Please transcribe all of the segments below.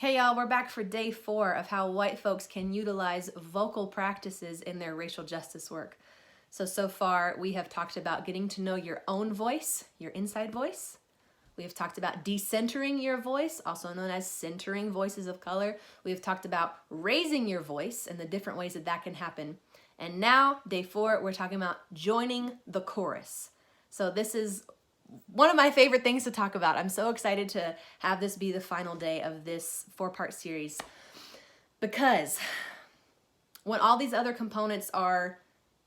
Hey y'all, we're back for day 4 of how white folks can utilize vocal practices in their racial justice work. So far we have talked about getting to know your own voice, your inside voice. We have talked about decentering your voice, also known as centering voices of color. We have talked about raising your voice and the different ways that that can happen. And now, day 4, we're talking about joining the chorus. So this is one of my favorite things to talk about. I'm so excited to have this be the final day of this 4-part series, because when all these other components are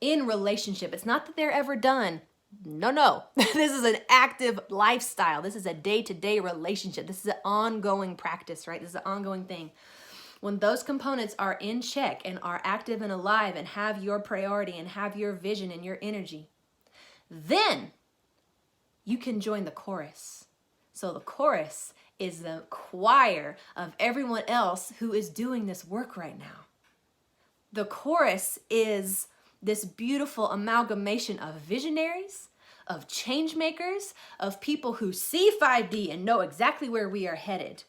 in relationship, it's not that they're ever done. No. This is an active lifestyle. This is a day-to-day relationship. This is an ongoing practice, right? This is an ongoing thing. When those components are in check and are active and alive and have your priority and have your vision and your energy, then you can join the chorus. So the chorus is the choir of everyone else who is doing this work right now. The chorus is this beautiful amalgamation of visionaries, of change makers, of people who see 5D and know exactly where we are headed.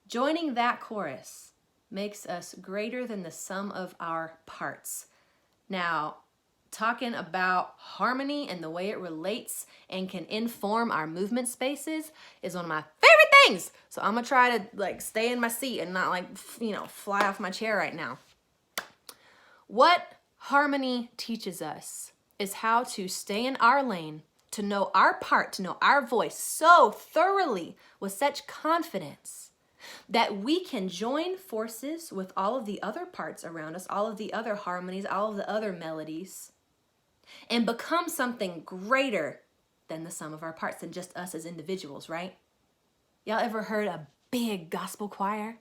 Joining that chorus makes us greater than the sum of our parts. Now, talking about harmony and the way it relates and can inform our movement spaces is one of my favorite things. So I'm gonna try to stay in my seat and not fly off my chair right now. What harmony teaches us is how to stay in our lane, to know our part, to know our voice so thoroughly with such confidence that we can join forces with all of the other parts around us, all of the other harmonies, all of the other melodies, and become something greater than the sum of our parts, than just us as individuals, right? Y'all ever heard a big gospel choir?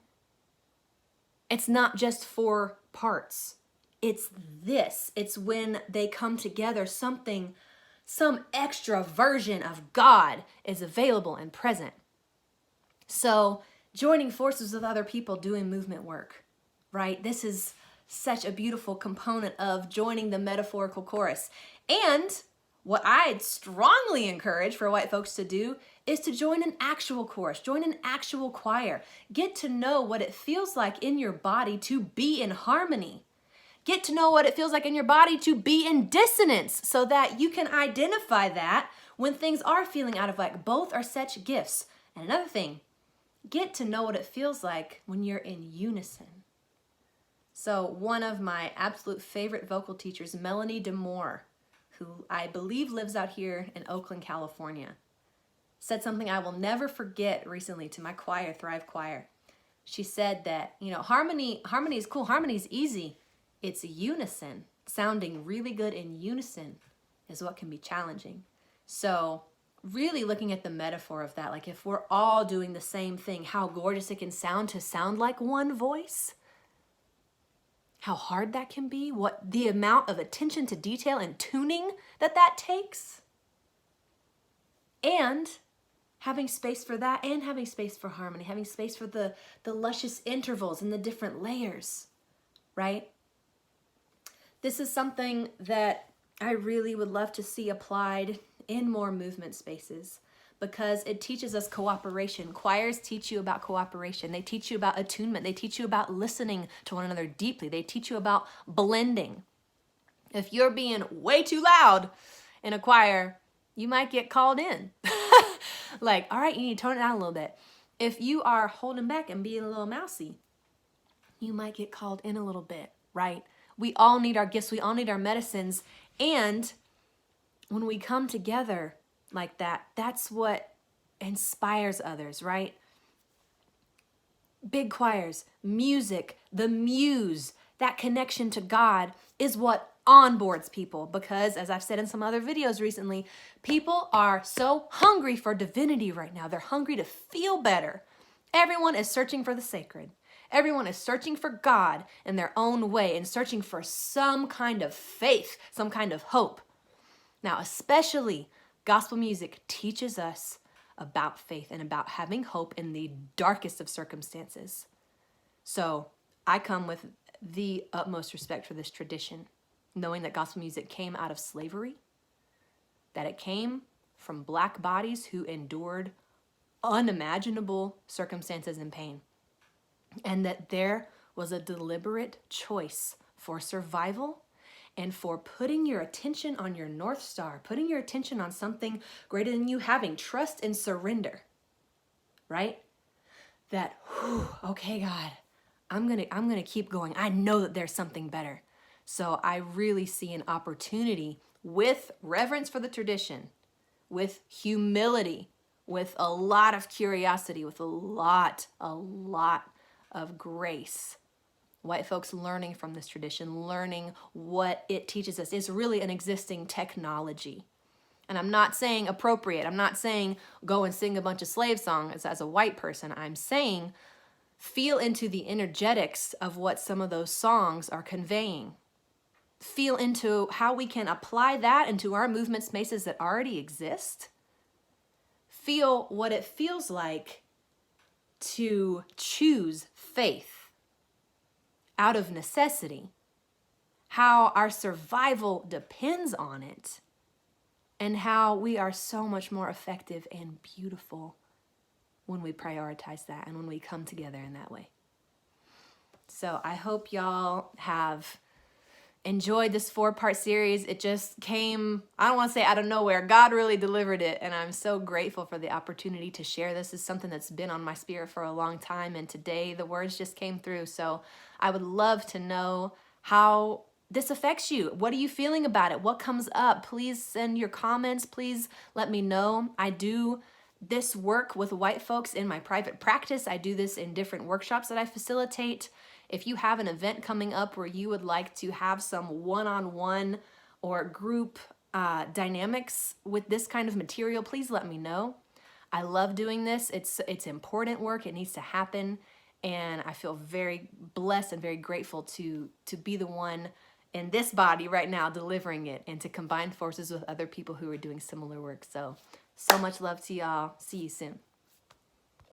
It's not just 4 parts. It's this. It's when they come together, some extra version of God is available and present. So joining forces with other people doing movement work, right? This is such a beautiful component of joining the metaphorical chorus. And what I'd strongly encourage for white folks to do is to join an actual chorus, join an actual choir. Get to know what it feels like in your body to be in harmony. Get to know what it feels like in your body to be in dissonance, so that you can identify that when things are feeling out of whack. Both are such gifts. And another thing, get to know what it feels like when you're in unison. So one of my absolute favorite vocal teachers, Melanie DeMoore, who I believe lives out here in Oakland, California, said something I will never forget recently to my choir, Thrive Choir. She said that, harmony is cool, harmony is easy. It's unison. Sounding really good in unison is what can be challenging. So really looking at the metaphor of that, like if we're all doing the same thing, how gorgeous it can sound to sound like one voice. How hard that can be, what the amount of attention to detail and tuning that takes. And having space for that, and having space for harmony, having space for the luscious intervals and the different layers, right? This is something that I really would love to see applied in more movement spaces, because it teaches us cooperation. Choirs teach you about cooperation. They teach you about attunement. They teach you about listening to one another deeply. They teach you about blending. If you're being way too loud in a choir, you might get called in. All right, you need to tone it down a little bit. If you are holding back and being a little mousy, you might get called in a little bit, right? We all need our gifts. We all need our medicines. And when we come together like that, that's what inspires others, right? Big choirs, music, the muse, that connection to God is what onboards people, because as I've said in some other videos recently, people are so hungry for divinity right now. They're hungry to feel better. Everyone is searching for the sacred. Everyone is searching for God in their own way and searching for some kind of faith, some kind of hope. Now, especially gospel music teaches us about faith and about having hope in the darkest of circumstances. So I come with the utmost respect for this tradition, knowing that gospel music came out of slavery, that it came from Black bodies who endured unimaginable circumstances and pain. and that there was a deliberate choice for survival and for putting your attention on your North Star, putting your attention on something greater than you, having trust and surrender, right? That, whew, okay, God, I'm gonna keep going. I know that there's something better. So I really see an opportunity with reverence for the tradition, with humility, with a lot of curiosity, with a lot of grace. White folks learning from this tradition, learning what it teaches us. It's really an existing technology. And I'm not saying appropriate. I'm not saying go and sing a bunch of slave songs as a white person. I'm saying feel into the energetics of what some of those songs are conveying. Feel into how we can apply that into our movement spaces that already exist. Feel what it feels like to choose faith out of necessity, how our survival depends on it, and how we are so much more effective and beautiful when we prioritize that and when we come together in that way. So I hope y'all have enjoyed this 4-part series. It just came, I don't want to say out of nowhere. God really delivered it, and I'm so grateful for the opportunity to share this. Is something that's been on my spirit for a long time, and today the words just came through. So I would love to know how this affects you. What are you feeling about it? What comes up? Please send your comments. Please let me know. I do this work with white folks in my private practice. I do this in different workshops that I facilitate. If you have an event coming up where you would like to have some one-on-one or group dynamics with this kind of material, please let me know. I love doing this. It's important work. It needs to happen. And I feel very blessed and very grateful to be the one in this body right now delivering it, and to combine forces with other people who are doing similar work. So much love to y'all. See you soon.